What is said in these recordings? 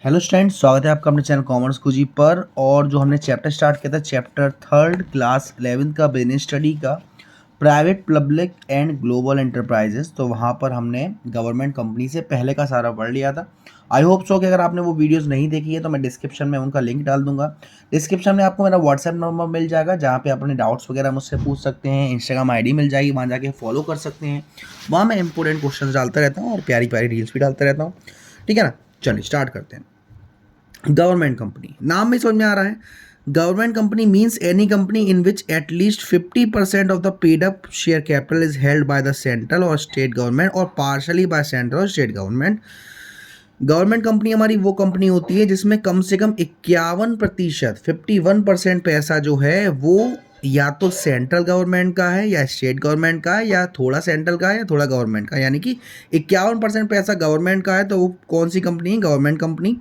Hello students, स्वागत है आपका अपने चैनल कॉमर्स कुजी पर। और जो हमने चैप्टर स्टार्ट किया था, चैप्टर थर्ड क्लास 11th का बिजनेस स्टडी का private public and global enterprises, तो वहाँ पर हमने गवर्नमेंट कंपनी से पहले का सारा पढ़ लिया था। आई होप सो कि अगर आपने वो वीडियोस नहीं देखी है तो मैं डिस्क्रिप्शन में उनका लिंक डाल दूंगा। डिस्क्रिप्शन में आपको मेरा व्हाट्सएप नंबर मिल जाएगा, जहाँ पे अपने डाउट्स वगैरह मुझसे पूछ सकते हैं। इंस्टाग्राम आईडी मिल जाएगी, वहाँ जाके फॉलो कर सकते हैं। वहाँ मैं इंपॉर्टेंट क्वेश्चन डालता रहता हूँ और प्यारी प्यारी रील्स भी डालता रहता हूँ। ठीक है ना, चलिए स्टार्ट करते हैं। गवर्नमेंट कंपनी, नाम में समझ में आ रहा है। Government company means any company in which at least 50% of the paid up share capital is held by the central और स्टेट गवर्नमेंट और पार्शली बाय सेंट्रल और स्टेट गवर्नमेंट। गवर्नमेंट कंपनी हमारी वो कंपनी होती है जिसमें कम से कम 51%, 51% पैसा जो है वो या तो सेंट्रल गवर्नमेंट का है या स्टेट गवर्नमेंट का है, या थोड़ा सेंट्रल का है या थोड़ा गवर्नमेंट का, यानी कि 51% पैसा गवर्नमेंट का है। तो वो कौन सी कंपनी है? Government company.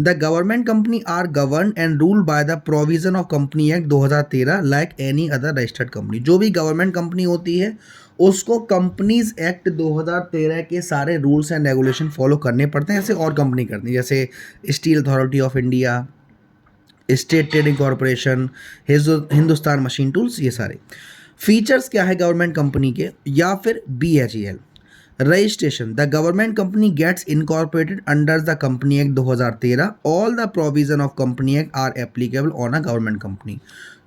The government company are govern and ruled by the provision of company act 2013 like any other registered company. जो भी गवर्नमेंट कंपनी होती है उसको कंपनीज एक्ट 2013 के सारे रूल्स एंड रेगुलेशन फॉलो करने पड़ते हैं, ऐसे और कंपनी करती है, जैसे steel authority of India, state trading corporation, Hindustan machine tools. ये सारे फीचर्स क्या है गवर्नमेंट कंपनी के, या फिर BHEL registration. The government company gets incorporated under the company act 2013। All the provision of company act are applicable on a government company.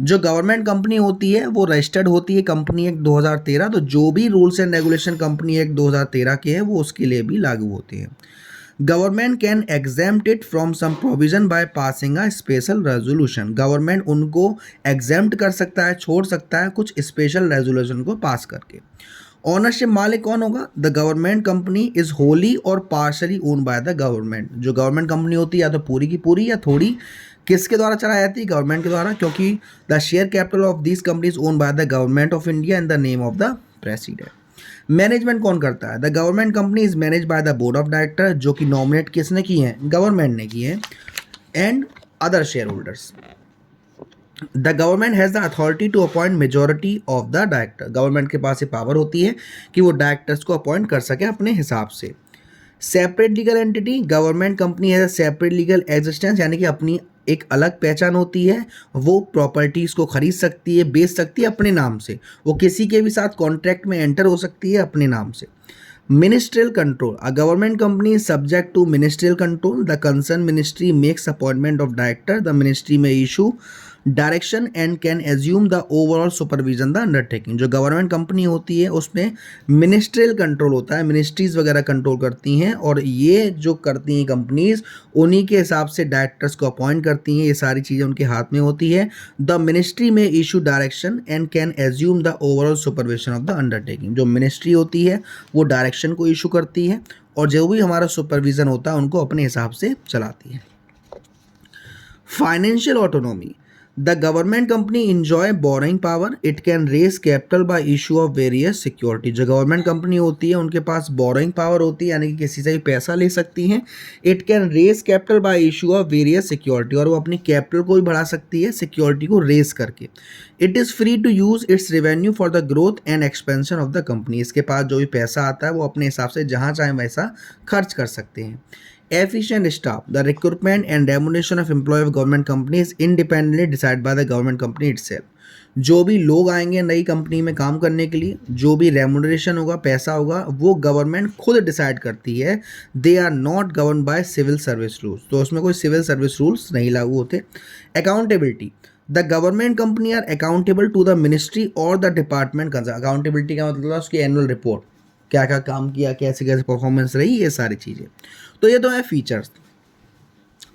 जो government company होती है वो रजिस्टर्ड होती है कंपनी एक्ट 2013, तो जो भी rules and regulation company act 2013 के हैं वो उसके लिए भी लागू होते हैं। Government can exempt it from some provision by passing a special resolution. Government उनको एग्जेम्प्ट कर सकता है, छोड़ सकता है कुछ स्पेशल रेजोल्यूशन को पास करके। ऑनरशिप मालिक कौन होगा? The government company is wholly or partially owned by the government. जो गवर्नमेंट कंपनी होती है या तो पूरी की पूरी या थोड़ी किसके द्वारा चलाई जाती है? गवर्नमेंट के द्वारा, क्योंकि the share capital of this company is own by the government of India in the name of the president. Management कौन करता है? The government company is manage by the board of director, जो कि nominate किसने की है? Government ने की है, and other share holders. The government has the authority to appoint majority of the director. Government के पास ये पावर होती है कि वो डायरेक्टर्स को अपॉइंट कर सके अपने हिसाब से। Separate legal entity, government company has a separate legal existence, यानी कि अपनी एक अलग पहचान होती है। वो प्रॉपर्टीज़ को खरीद सकती है, बेच सकती है अपने नाम से। वो किसी के भी साथ कॉन्ट्रैक्ट में एंटर हो सकती है अपने नाम से। Ministerial control. A government company is subject to ministerial control. The concerned ministry makes appointment of director. The ministry may issue direction and can assume the overall supervision the undertaking. जो government company होती है उसमें ministerial control होता है, ministries वगैरह control करती हैं, और ये जो करती हैं कंपनीज उन्हीं के हिसाब से डायरेक्टर्स को अपॉइंट करती हैं। ये सारी चीज़ें उनके हाथ में होती है। द मिनिस्ट्री में issue direction and can assume the overall supervision of the undertaking. जो मिनिस्ट्री होती है वो डायरेक्शन को इशू करती है और जो भी हमारा सुपरविजन होता है उनको अपने हिसाब से चलाती है। Financial autonomy, the government company enjoy borrowing power. It can raise capital by issue of various security. जो गवर्नमेंट कंपनी होती है उनके पास बोरोइंग पावर होती है, यानी कि किसी से भी पैसा ले सकती हैं। It can raise capital by issue of various security, और वो अपनी कैपिटल को भी बढ़ा सकती है सिक्योरिटी को रेज करके। It is free to use its revenue for the growth and expansion of the company. इसके पास जो भी पैसा आता है वो अपने हिसाब से जहाँ चाहें वैसा खर्च कर सकते हैं। Efficient staff. The recruitment and remuneration of employee of government company is independently decided by the government company itself. जो भी लोग आएंगे नई कंपनी में काम करने के लिए, जो भी रेमुनरेशन होगा, पैसा होगा, वो गवर्नमेंट खुद डिसाइड करती है। They are not govern by civil service rules, तो उसमें कोई सिविल सर्विस रूल्स नहीं लागू होते। Accountability, the government company are accountable to the ministry और द डिपार्टमेंट कंसर्न। अकाउंटेबिलिटी का मतलब है उसकी एनुअल रिपोर्ट, क्या क्या काम किया, कैसे कैसे परफॉर्मेंस रही, ये सारी चीज़ें। तो ये तो है फीचर्स।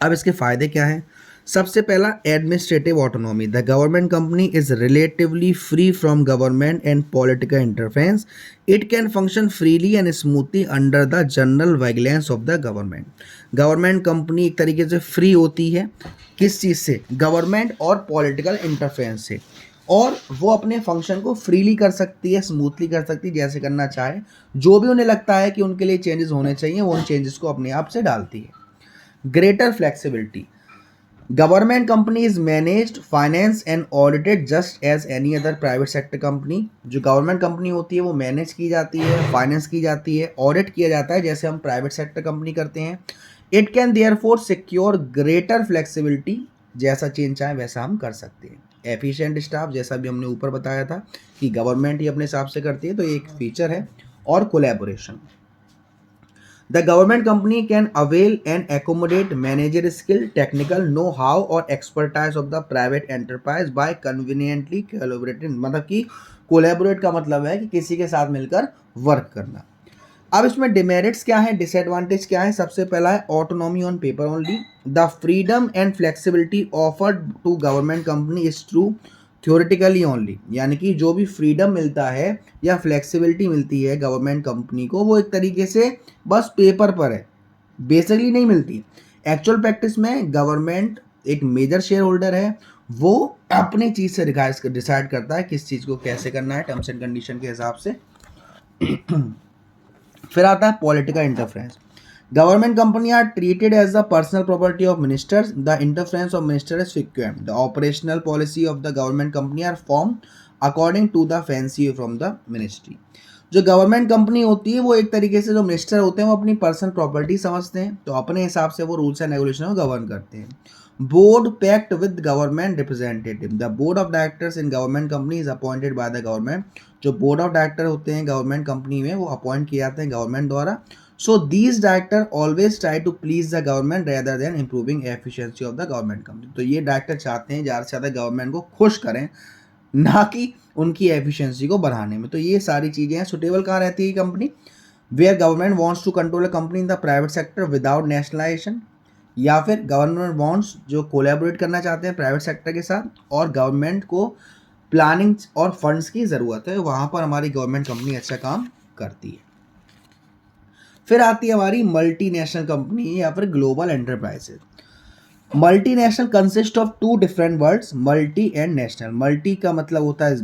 अब इसके फ़ायदे क्या हैं? सबसे पहला, administrative autonomy. The government company is relatively free from government and political interference. It can function freely and smoothly under the general vigilance of the government. Government company एक तरीके से फ्री होती है, किस चीज़ से? गवर्नमेंट और पॉलिटिकल इंटरफेरेंस से, और वो अपने फंक्शन को फ्रीली कर सकती है, स्मूथली कर सकती है, जैसे करना चाहे। जो भी उन्हें लगता है कि उनके लिए चेंजेस होने चाहिए वो उन चेंजेस को अपने आप से डालती है। Greater flexibility, government company is managed, finance and audited just as any other private sector company. जो गवर्नमेंट कंपनी होती है वो मैनेज की जाती है, फाइनेंस की जाती है, ऑडिट किया जाता है जैसे हम प्राइवेट सेक्टर कंपनी करते हैं। It can therefore secure greater flexibility, जैसा चेंज चाहे वैसा हम कर सकते हैं। एफिशिएंट स्टाफ, जैसा भी हमने ऊपर बताया था कि गवर्नमेंट ही अपने हिसाब से करती है, तो ये एक फीचर है। और collaboration, the government company can avail and accommodate manager skill, technical know how or expertise of the private enterprise by conveniently collaborating. मतलब कि कोलैबोरेट का मतलब है कि किसी के साथ मिलकर वर्क करना। अब इसमें डिमेरिट्स क्या है, डिसएडवांटेज क्या है। सबसे पहला है autonomy on paper only, the freedom and flexibility offered to government company is true theoretically only. यानी कि जो भी फ्रीडम मिलता है या फ्लेक्सिबिलिटी मिलती है गवर्नमेंट कंपनी को, वो एक तरीके से बस पेपर पर है, बेसिकली नहीं मिलती। एक्चुअल प्रैक्टिस में गवर्नमेंट एक मेजर शेयर होल्डर है, वो अपनी चीज़ से डिसाइड करता है किस चीज़ को कैसे करना है टर्म्स एंड कंडीशन के हिसाब से। फिर आता है political interference, government company are treated as the personal property of ministers, the interference of minister is frequent, the operational policy of the government company are form according to the fancy from the ministry. जो government company होती है वो एक तरीके से जो minister होते हैं वो अपनी पर्सनल प्रॉपर्टी समझते हैं, तो अपने हिसाब से वो रूल्स एंड रेगुलेशन को गवर्न करते हैं। Board pact with government representative, the board of directors in government company is appointed by the government. जो बोर्ड ऑफ डायरेक्टर होते हैं गवर्नमेंट कंपनी में, वो अपॉइंट किए जाते हैं गवर्नमेंट द्वारा। So these director always try to please the government rather than improving efficiency of the government company. तो ये डायरेक्टर चाहते हैं ज़्यादा से ज़्यादा गवर्नमेंट को खुश करें, ना कि उनकी एफिशिएंसी को बढ़ाने में। तो ये सारी चीज़ें हैं। सुटेबल कहाँ रहती है company, where government wants to control a company in the private sector without nationalisation, या फिर गवर्नमेंट वांट्स जो कोलैबोरेट करना चाहते हैं प्राइवेट सेक्टर के साथ, और गवर्नमेंट को प्लानिंग और फंड्स की ज़रूरत है, वहाँ पर हमारी गवर्नमेंट कंपनी अच्छा काम करती है। फिर आती है हमारी मल्टीनेशनल कंपनी या फिर global enterprises. Multinational consist of two different words, multi and national. Multi का मतलब होता है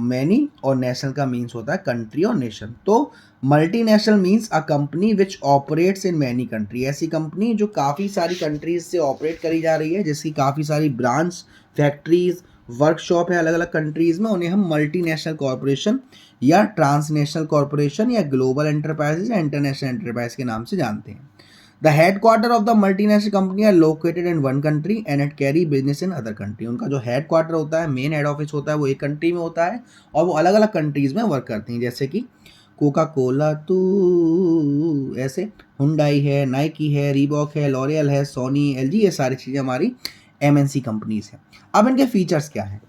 मैनी, और नेशनल का मीन्स होता है कंट्री और नेशन। तो multinational means a company which operates in many country, ऐसी कंपनी जो काफ़ी सारी कंट्रीज से ऑपरेट करी जा रही है, जिसकी काफ़ी सारी ब्रांच, फैक्ट्रीज, वर्कशॉप है अलग अलग कंट्रीज़ में, उन्हें हम मल्टीनेशनल कॉरपोरेशन या ट्रांसनेशनल कॉरपोरेशन या ग्लोबल एंटरप्राइजेज या इंटरनेशनल एंटरप्राइज के नाम से जानते हैं। The headquarter of the multinational company are located in one country and it carry business in other country। उनका जो हेडक्वार्टर होता है, मेन हेड ऑफिस होता है, वो एक कंट्री में होता है और वो अलग अलग कंट्रीज में वर्क करती हैं। जैसे कि कोका कोला तो ऐसे, हुंडई है, नाइकी है, रीबॉक है, लॉरियल है, सोनी, एलजी, ये सारी चीज़ें हमारी एमएनसी कंपनीज हैं। अब इनके फीचर्स क्या हैं,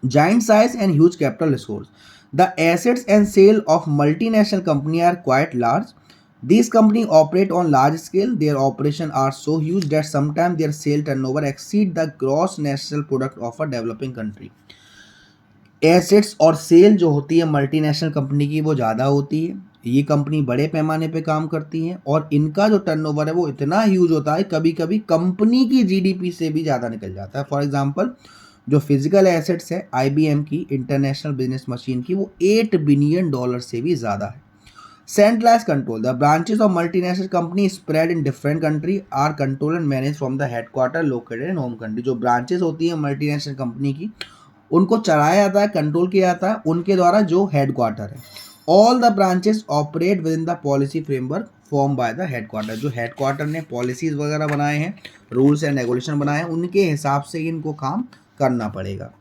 giant size and huge capital resource, the assets and sale of multinational company are quite large. These companies operate on large scale. Their operations are so huge that sometimes their sale turnover exceed the gross national product of a developing country. Assets और cell जो होती है multinational company की वो ज़्यादा होती है, ये कंपनी बड़े पैमाने पे काम करती हैं और इनका जो टर्नओवर है वो इतना ह्यूज होता है, कभी कभी कंपनी की जीडीपी से भी ज़्यादा निकल जाता है। फॉर एग्जांपल जो फिजिकल एसेट्स है आईबीएम की, इंटरनेशनल बिजनेस मशीन की, वो $8 बिलियन से भी ज़्यादा है। Centralized control. The branches of multinational companies spread in different country are controlled and managed from the headquarter located in home country. जो branches होती है मल्टीनेशनल कंपनी की, उनको चलाया जाता है, कंट्रोल किया जाता है उनके द्वारा जो हेडक्वार्टर है। All the branches operate with in the policy framework form by the headquarter. जो हेडक्वार्टर ने पॉलिसीज वगैरह बनाए हैं, रूल्स एंड रेगुलेशन बनाए हैं, उनके हिसाब से इनको काम करना पड़ेगा।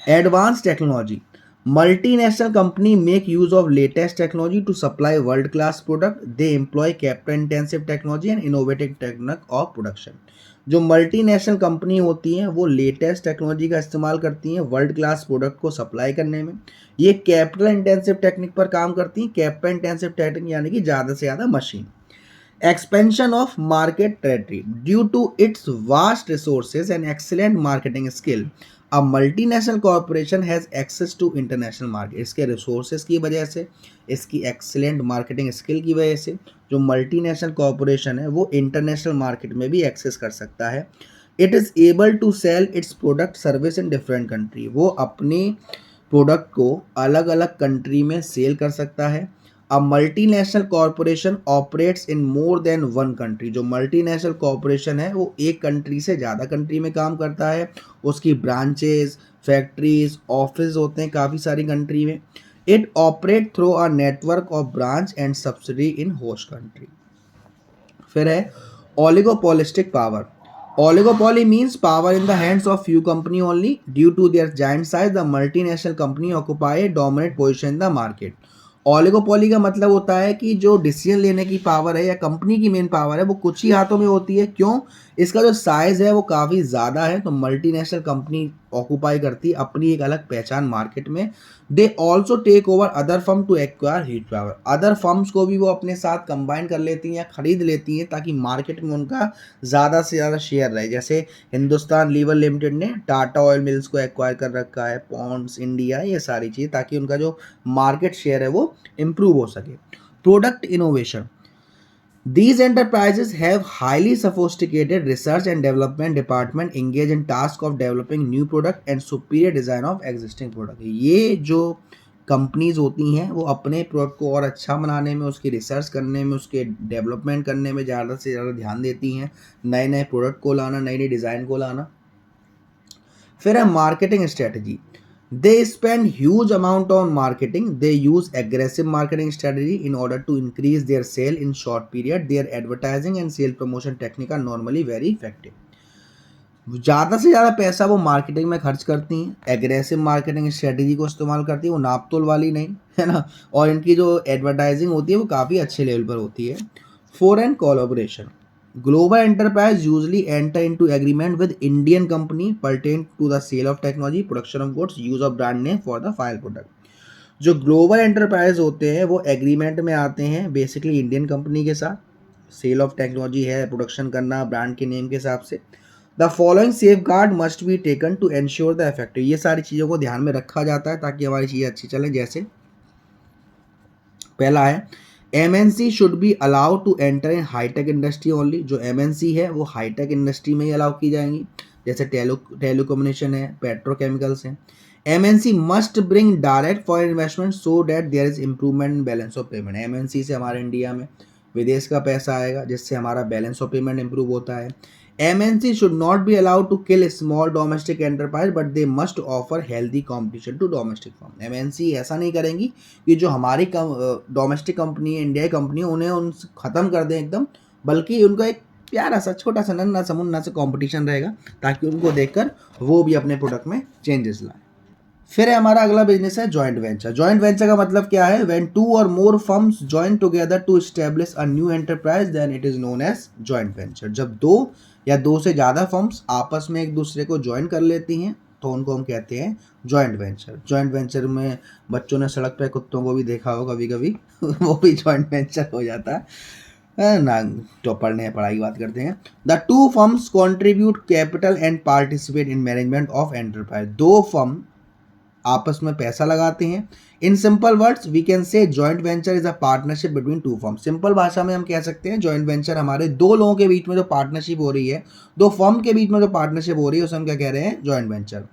Advance technology, multinational company make use of latest technology to supply world class product. They employ capital intensive technology and innovative technique of production. जो मल्टीनेशनल कंपनी होती हैं वो लेटेस्ट टेक्नोलॉजी का इस्तेमाल करती हैं वर्ल्ड क्लास प्रोडक्ट को supply करने में। ये कैपिटल इंटेंसिव टेक्निक पर काम करती हैं। कैपिटल इंटेंसिव टेक्निक यानी कि ज़्यादा से ज़्यादा machine. Expansion of market territory. Due to its vast resources and excellent marketing skill, a multinational corporation has access to international market. इसके resources की वजह से, इसकी excellent marketing skill की वजह से जो multinational corporation है वो international market में भी access कर सकता है। It is able to sell its product service in different country. वो अपने प्रोडक्ट को अलग अलग कंट्री में सेल कर सकता है। A multinational corporation operates in more than one country. जो मल्टीनेशनल कॉरपोरेशन है वो एक कंट्री से ज़्यादा कंट्री में काम करता है, उसकी ब्रांचेस, फैक्ट्रीज, ऑफिस होते हैं काफ़ी सारी कंट्री में। It operate through a network of branch and subsidy in host country. फिर है oligopolistic power. Oligopoly means power in the hands of few company only. Due to their giant size, the multinational company occupy a dominant position in the market. Oligopoly का मतलब होता है कि जो decision लेने की पावर है या कंपनी की मेन पावर है वो कुछ ही हाथों में होती है। क्यों? इसका जो साइज है वो काफ़ी ज़्यादा है, तो मल्टीनेशनल कंपनी ऑक्यूपाई करती है अपनी एक अलग पहचान मार्केट में। They also take over other firm to acquire heat power. Other firms को भी वो अपने साथ कंबाइन कर लेती हैं या खरीद लेती हैं ताकि मार्केट में उनका ज़्यादा से ज़्यादा शेयर रहे। जैसे हिंदुस्तान लीवर लिमिटेड ने टाटा ऑयल मिल्स को एक्वायर कर रखा है, पॉन्ड्स इंडिया, ये सारी चीज़, ताकि उनका जो मार्केट शेयर है वो इम्प्रूव हो सके। Product innovation. These enterprises have highly sophisticated research and development department engaged in task of developing new product and superior design of existing product। ये जो कंपनीज होती हैं वो अपने प्रोडक्ट को और अच्छा बनाने में, उसकी रिसर्च करने में, उसके डेवलपमेंट करने में ज़्यादा से ज़्यादा ध्यान देती हैं, नए नए प्रोडक्ट को लाना, नई नई डिज़ाइन को लाना। फिर है marketing strategy. They spend huge amount on marketing. They use aggressive marketing strategy in order to increase their sale in short period. Their advertising and sale promotion technique are normally very effective. ज़्यादा से ज़्यादा पैसा वो marketing में खर्च करती हैं, aggressive marketing strategy को इस्तेमाल करती है, वो नाप तोल वाली नहीं, है ना। और इनकी जो एडवर्टाइजिंग होती है वो काफ़ी अच्छे लेवल पर होती है। Foreign collaboration. Global enterprise usually enter into agreement with Indian company pertain to the sale of technology, production of goods, use of brand name for the final product। जो ग्लोबल एंटरप्राइज होते हैं वो agreement में आते हैं basically Indian company के साथ, sale of technology है, प्रोडक्शन करना ब्रांड के नेम के हिसाब से। The following safeguard must be taken to ensure the effective. ये सारी चीज़ों को ध्यान में रखा जाता है ताकि हमारी चीज़ें अच्छी चलें। जैसे पहला है MNC should be allow to enter in high tech industry only. जो MNC है वो हाईटेक इंडस्ट्री में ही अलाउ की जाएंगी, जैसे टेलीकम्युनिकेशन है, पेट्रोकेमिकल्स हैं। MNC must bring direct foreign investment so that there is improvement in balance of payment. MNC से हमारे इंडिया में विदेश का पैसा आएगा जिससे हमारा बैलेंस ऑफ पेमेंट इंप्रूव होता है। MNC should not be allowed to kill small domestic enterprise but they must offer healthy competition to domestic firm। MNC ऐसा नहीं करेंगी कि जो हमारी डोमेस्टिक कंपनी है, इंडिया कंपनी है, उन्हें उनसे ख़त्म कर दें एकदम, बल्कि उनका एक प्यारा सा छोटा सा नन्ना सा मुन्ना सा कॉम्पिटिशन रहेगा ताकि उनको देखकर वो भी अपने प्रोडक्ट में चेंजेस लाएं। फिर है हमारा अगला बिजनेस है जॉइंट वेंचर। जॉइंट वेंचर का मतलब क्या है? When two or more firms join together to establish a new enterprise then it is known as joint venture. जब दो या दो से ज़्यादा फर्म्स आपस में एक दूसरे को ज्वाइन कर लेती हैं तो उनको हम कहते हैं जॉइंट वेंचर। जॉइंट वेंचर में बच्चों ने सड़क पे कुत्तों को भी देखा हो कभी कभी वो भी जॉइंट वेंचर हो जाता है ना। तो पढ़ाई की बात करते हैं। The two firms contribute capital and participate in management of enterprise. दो फर्म आपस में पैसा लगाते हैं। In simple words we can say joint venture is a partnership between two firm. Simple भाषा में हम कह सकते हैं जॉइंट वेंचर हमारे दो लोगों के बीच में जो पार्टनरशिप हो रही है, दो फर्म के बीच में जो पार्टनरशिप हो रही है उसे हम क्या कह रहे हैं? Joint venture.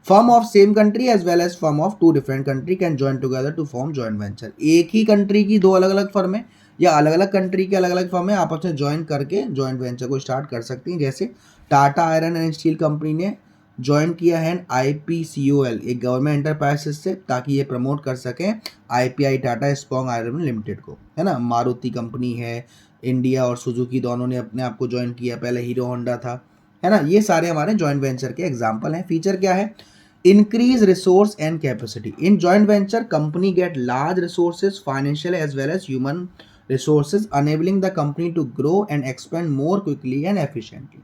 Firm of same country as well as firm of two different country can join together to form joint venture. एक ही कंट्री की दो अलग अलग फर्म है या अलग अलग कंट्री के अलग अलग फर्म है आपस में ज्वाइन करके जॉइंट वेंचर को स्टार्ट कर सकती हैं। जैसे Tata iron and steel company ने ज्वाइन किया है IPCOL एक गवर्नमेंट एंटरप्राइजेस से ताकि ये प्रमोट कर सकें IPI Tata strong iron limited को, है ना। मारुति कंपनी है, इंडिया और सुजुकी दोनों ने अपने आप को ज्वाइन किया, पहले हीरो होंडा था, है ना। ये सारे हमारे जॉइंट वेंचर के एग्जाम्पल हैं। फीचर क्या है? Increase resource and capacity. In joint venture company get large resources financial as well as human resources enabling the company to grow and expand more quickly and efficiently।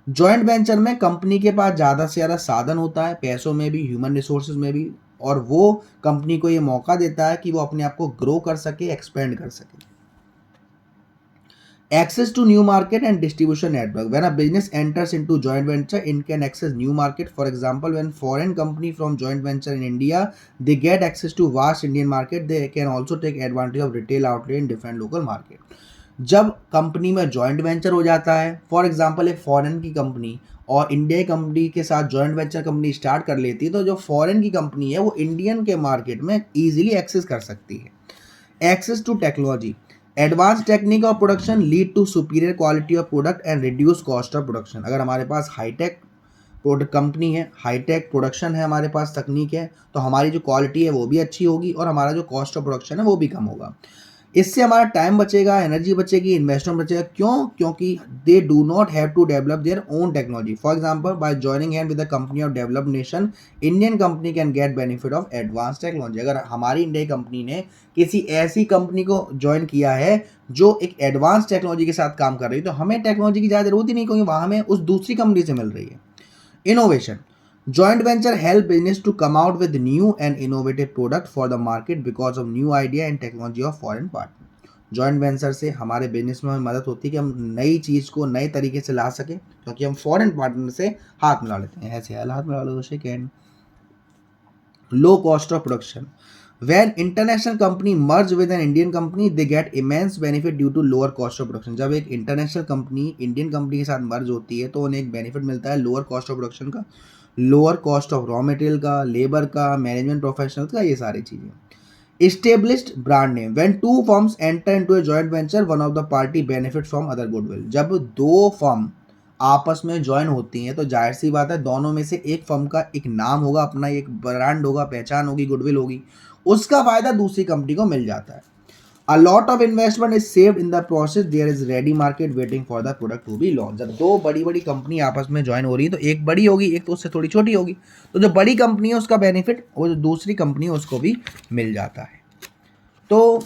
Joint venture में company के पास ज़्यादा से ज़्यादा साधन होता है, पैसों में भी, ह्यूमन रिसोर्सेज में भी, और वो कंपनी को ये मौका देता है कि वो अपने आप को ग्रो कर सके, एक्सपेंड कर सके। Access to new market and distribution network। When a business enters into joint venture, it can access new market। For example, when foreign company from joint venture in India, they get access to vast Indian market। They can also take advantage of retail outlet in different local market। जब company में joint venture हो जाता है, for example एक foreign की company और India की company के साथ जॉइंट वेंचर कंपनी स्टार्ट कर लेती है, तो जो फॉरेन की कंपनी है वो इंडियन के मार्केट में ईजिली एक्सेस कर सकती है। Access to technology. Advance technique of production lead to superior quality of product and reduce cost of production. अगर हमारे पास हाईटेक प्रोडक्ट कंपनी है, हाईटेक प्रोडक्शन है, हमारे पास तकनीक है, तो हमारी जो क्वालिटी है वो भी अच्छी होगी और हमारा जो कॉस्ट ऑफ प्रोडक्शन है वो भी कम होगा। इससे हमारा टाइम बचेगा, एनर्जी बचेगी, इन्वेस्टमेंट बचेगा। क्यों? क्योंकि they do not have to develop their own technology. For example, by joining hand with the company of developed nation, Indian company can get benefit of advance technology. अगर हमारी India company ने किसी ऐसी company को join किया है जो एक एडवांस टेक्नोलॉजी के साथ काम कर रही है, तो हमें टेक्नोलॉजी की ज़्यादा जरूरत ही नहीं, क्योंकि वहाँ हमें उस दूसरी कंपनी से मिल रही है। Innovation. Joint venture help business to come out with new and innovative product for the market because of new idea and technology of foreign partner. Joint venture से हमारे बिजनेस में हमें मदद होती है कि हम नई चीज़ को नए तरीके से ला सकें, क्योंकि हम फॉरेन पार्टनर से हाथ मिला लेते हैं। ऐसे हाथ मिला लो second. Low cost of production. When international company merge with an Indian company, they get immense benefit due to lower cost of production. जब एक इंटरनेशनल कंपनी इंडियन कंपनी के साथ मर्ज होती है तो उन्हें एक बेनिफिट मिलता है लोअर कॉस्ट ऑफ प्रोडक्शन का, lower cost of raw material का, लेबर का, मैनेजमेंट प्रोफेशनल्स का, ये सारी चीज़ें। Established brand name. When two firms enter into a joint venture, one of the party benefits from other goodwill. जब दो firm आपस में ज्वाइन होती हैं तो जाहिर सी बात है दोनों में से एक फर्म का एक नाम होगा, अपना एक ब्रांड होगा, पहचान होगी, गुडविल होगी, उसका फायदा दूसरी कंपनी को मिल जाता है। A lot of investment is saved in the process. There is ready market waiting for the product to be launched. जब दो बड़ी बड़ी कंपनी आपस में ज्वाइन हो रही है तो एक बड़ी होगी, एक तो उससे थोड़ी छोटी होगी, तो जो बड़ी कंपनी है उसका बेनिफिट और जो दूसरी कंपनी है उसको भी मिल जाता है। तो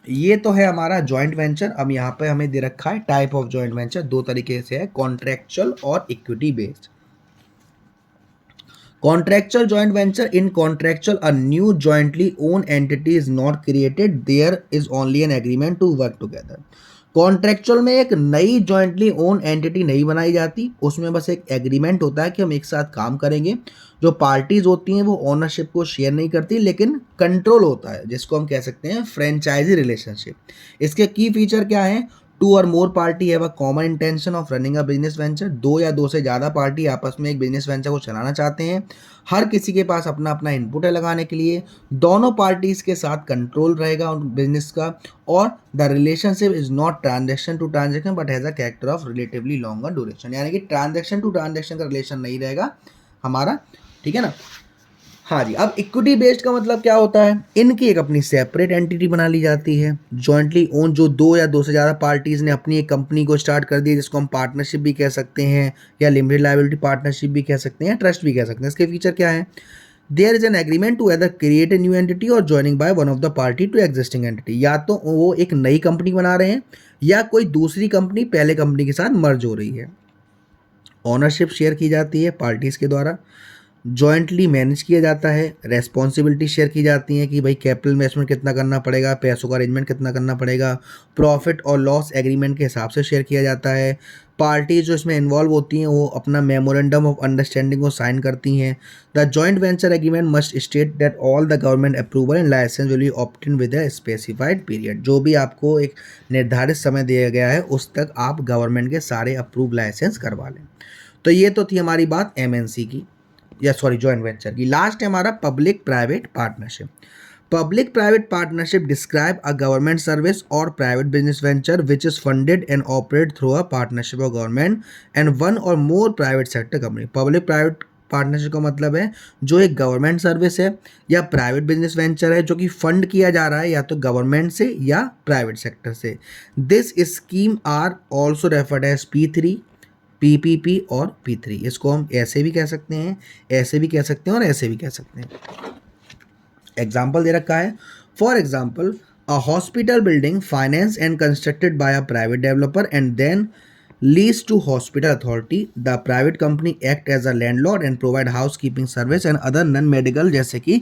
ये तो है हमारा जॉइंट वेंचर। अब यहाँ पे हमें दे रखा है टाइप ऑफ जॉइंट वेंचर, दो तरीके से है, कॉन्ट्रेक्चुअल और equity based. Contractual joint venture. In contractual, a new jointly owned entity is not created. There is only an agreement to work together. Contractual में एक नई जॉइंटली ओन एंटिटी नहीं बनाई जाती, उसमें बस एक एग्रीमेंट होता है कि हम एक साथ काम करेंगे। जो पार्टीज होती हैं वो ओनरशिप को शेयर नहीं करती, लेकिन कंट्रोल होता है, जिसको हम कह सकते हैं फ्रेंचाइजी रिलेशनशिप। इसके की फीचर क्या हैं? Two or more party have a common intention of running a business venture. दो या दो से ज़्यादा पार्टी आपस में एक बिजनेस वेंचर को चलाना चाहते हैं। हर किसी के पास अपना अपना इनपुट है लगाने के लिए। दोनों पार्टीज के साथ कंट्रोल रहेगा उन बिजनेस का, और the relationship is not transaction to transaction but has a character of relatively longer duration. यानी कि ट्रांजेक्शन टू ट्रांजेक्शन का रिलेशन नहीं रहेगा हमारा, ठीक है ना। हाँ जी। अब इक्विटी बेस्ड का मतलब क्या होता है? इनकी एक अपनी सेपरेट एंटिटी बना ली जाती है, जॉइंटली ओन, जो दो या दो से ज़्यादा पार्टीज ने अपनी एक कंपनी को स्टार्ट कर दी, जिसको हम पार्टनरशिप भी कह सकते हैं, या लिमिटेड लायबिलिटी पार्टनरशिप भी कह सकते हैं, ट्रस्ट भी कह सकते हैं। इसके फीचर क्या है? There is an agreement to either create a new entity or joining by one of the party to existing entity. या तो वो एक नई कंपनी बना रहे हैं या कोई दूसरी कंपनी पहले कंपनी के साथ मर्ज हो रही है। ओनरशिप शेयर की जाती है पार्टीज के द्वारा, जॉइंटली मैनेज किया जाता है, रेस्पॉन्सिबिलिटी शेयर की जाती है कि भाई कैपिटल इन्वेस्टमेंट कितना करना पड़ेगा, पैसों का अरेंजमेंट कितना करना पड़ेगा, प्रॉफिट और लॉस एग्रीमेंट के हिसाब से शेयर किया जाता है। पार्टी जो इसमें इन्वॉल्व होती हैं वो अपना मेमोरेंडम ऑफ अंडरस्टैंडिंग को साइन करती हैं। The joint venture agreement must state that all the government approval and licence will be obtain with a specified period. जो भी आपको एक निर्धारित समय दिया गया है उस तक आप गवर्नमेंट के सारे अप्रूव लाइसेंस करवा लें। तो ये तो थी हमारी बात एमएनसी की, या सॉरी जॉइंट वेंचर की। लास्ट है हमारा public private partnership. Public private partnership describe a government service or private business venture which is funded and operate through a partnership of government and one or more private sector company. Public private partnership का मतलब है जो एक government service है या private business venture है जो कि फंड किया जा रहा है या तो गवर्नमेंट से या प्राइवेट सेक्टर से। This scheme are also referred as P3, PPP और P3। इसको हम ऐसे भी कह सकते हैं, ऐसे भी कह सकते हैं और ऐसे भी कह सकते हैं। एग्जाम्पल दे रखा है, for example a hospital building finance and constructed by a private developer and then lease to hospital authority. The private company act as a landlord and provide house keeping service and other non medical. जैसे कि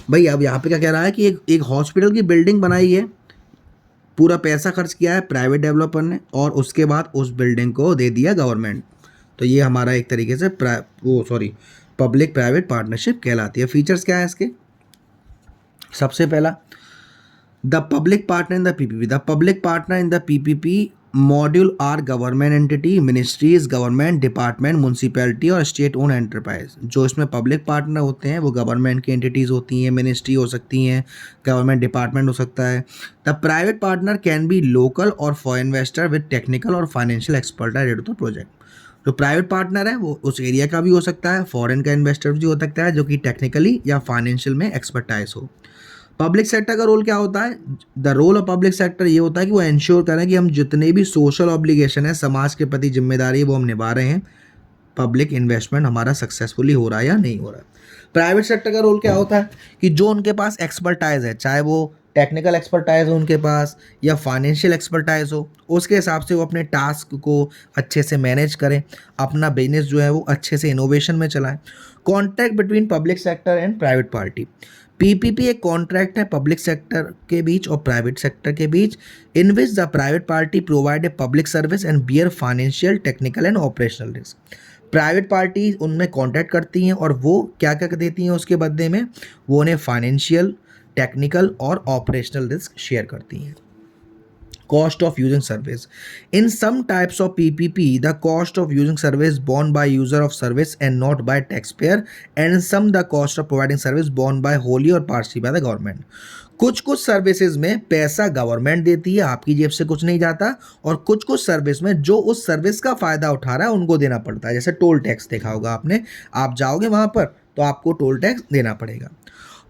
भाई अब यहाँ पे क्या कह रहा है कि एक हॉस्पिटल की बिल्डिंग बनाई है, पूरा पैसा खर्च किया है प्राइवेट डेवलपर ने और उसके बाद उस बिल्डिंग को दे दिया गवर्नमेंट। तो ये हमारा एक तरीके से पब्लिक प्राइवेट पार्टनरशिप कहलाती है। फीचर्स क्या है इसके? सबसे पहला, the public partner in the PPP। The public partner in the PPP module are government entity, ministries, government department, municipality और स्टेट ओन एंटरप्राइज। जो इसमें पब्लिक पार्टनर होते हैं वो गवर्नमेंट की एंटिटीज़ होती हैं, मिनिस्ट्री हो सकती हैं, गवर्नमेंट डिपार्टमेंट हो सकता है। The private partner can be local or for investor with technical और financial expertise related to project. जो प्राइवेट पार्टनर है वो उस एरिया का भी हो सकता है, फॉरेन का इन्वेस्टर भी हो सकता है जो कि टेक्निकली या फाइनेंशियल में एक्सपर्टाइज हो। पब्लिक सेक्टर का रोल क्या होता है? The role of public sector ये होता है कि वो इंश्योर करें कि हम जितने भी सोशल ऑब्लिगेशन है, समाज के प्रति जिम्मेदारी है, वो हम निभा रहे हैं। पब्लिक इन्वेस्टमेंट हमारा सक्सेसफुली हो रहा है या नहीं हो रहा है। प्राइवेट सेक्टर का रोल क्या होता है कि जो उनके पास एक्सपर्टाइज है, चाहे वो टेक्निकल एक्सपर्टाइज हो उनके पास या फाइनेंशियल एक्सपर्टाइज हो, उसके हिसाब से वो अपने टास्क को अच्छे से मैनेज करें, अपना बिजनेस जो है वो अच्छे से इनोवेशन में चलाएं। Contract between public sector and private party. PPP एक कॉन्ट्रैक्ट है पब्लिक सेक्टर के बीच और प्राइवेट सेक्टर के बीच, in which the private party provide a public service and bear financial, technical and operational risk. Private party उनमें contract करती हैं और वो क्या क्या देती हैं उसके बदले में, वो उन्हें फाइनेंशियल, टेक्निकल और ऑपरेशनल रिस्क शेयर करती हैं। Cost of using service. In some types of PPP, the cost of using service borne by user of service and not by taxpayer, and in some the cost of providing service borne by wholly or partially by the government. कुछ कुछ services में पैसा government देती है, आपकी जेब से कुछ नहीं जाता, और कुछ कुछ सर्विस में जो उस सर्विस का फ़ायदा उठा रहा है उनको देना पड़ता है। जैसे टोल टैक्स देखा होगा आपने, आप जाओगे वहाँ पर तो आपको टोल टैक्स देना पड़ेगा।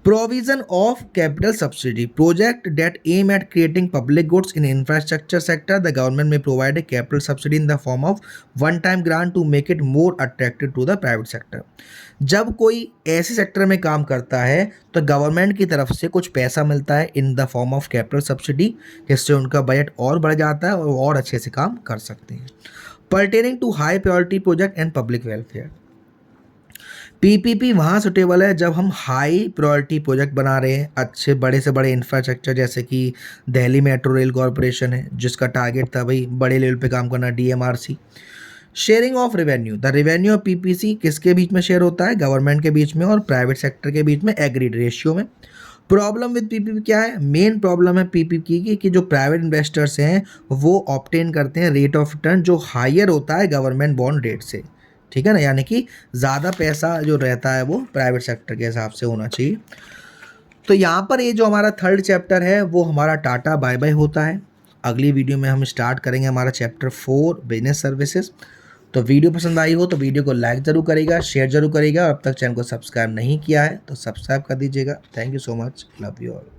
Provision of capital subsidy. Project that aim at creating public goods in infrastructure sector, the government may provide a capital subsidy in the form of one-time grant to make it more attractive to the private sector. जब कोई ऐसे sector में काम करता है तो government की तरफ से कुछ पैसा मिलता है in the form of capital subsidy, जिससे उनका बजट और बढ़ जाता है और अच्छे से काम कर सकते हैं। Pertaining to high priority project and public welfare. PPP वहाँ सुटेबल है जब हम हाई प्रायोरिटी प्रोजेक्ट बना रहे हैं, अच्छे बड़े से बड़े इंफ्रास्ट्रक्चर, जैसे कि दिल्ली मेट्रो रेल कॉरपोरेशन है जिसका टारगेट था भाई बड़े लेवल पे काम करना, DMRC. Sharing of revenue. The revenue of PPC किसके बीच में शेयर होता है? गवर्नमेंट के बीच में और प्राइवेट सेक्टर के बीच में एग्रीड रेशियो में। प्रॉब्लम विद पीपीपी क्या है? मेन प्रॉब्लम है पीपीपी की कि जो प्राइवेट इन्वेस्टर्स हैं वो ऑब्टेन करते हैं रेट ऑफ रिटर्न जो हायर होता है गवर्नमेंट बॉन्ड रेट से, ठीक है ना, यानी कि ज़्यादा पैसा जो रहता है वो प्राइवेट सेक्टर के हिसाब से होना चाहिए। तो यहाँ पर ये जो हमारा थर्ड चैप्टर है वो हमारा टाटा बाय बाय होता है। अगली वीडियो में हम स्टार्ट करेंगे हमारा चैप्टर 4 बिजनेस सर्विसेज। तो वीडियो पसंद आई हो तो वीडियो को लाइक ज़रूर करेगा, शेयर ज़रूर करेगा, और अब तक चैनल को सब्सक्राइब नहीं किया है तो सब्सक्राइब कर दीजिएगा। Thank you so much, love you all.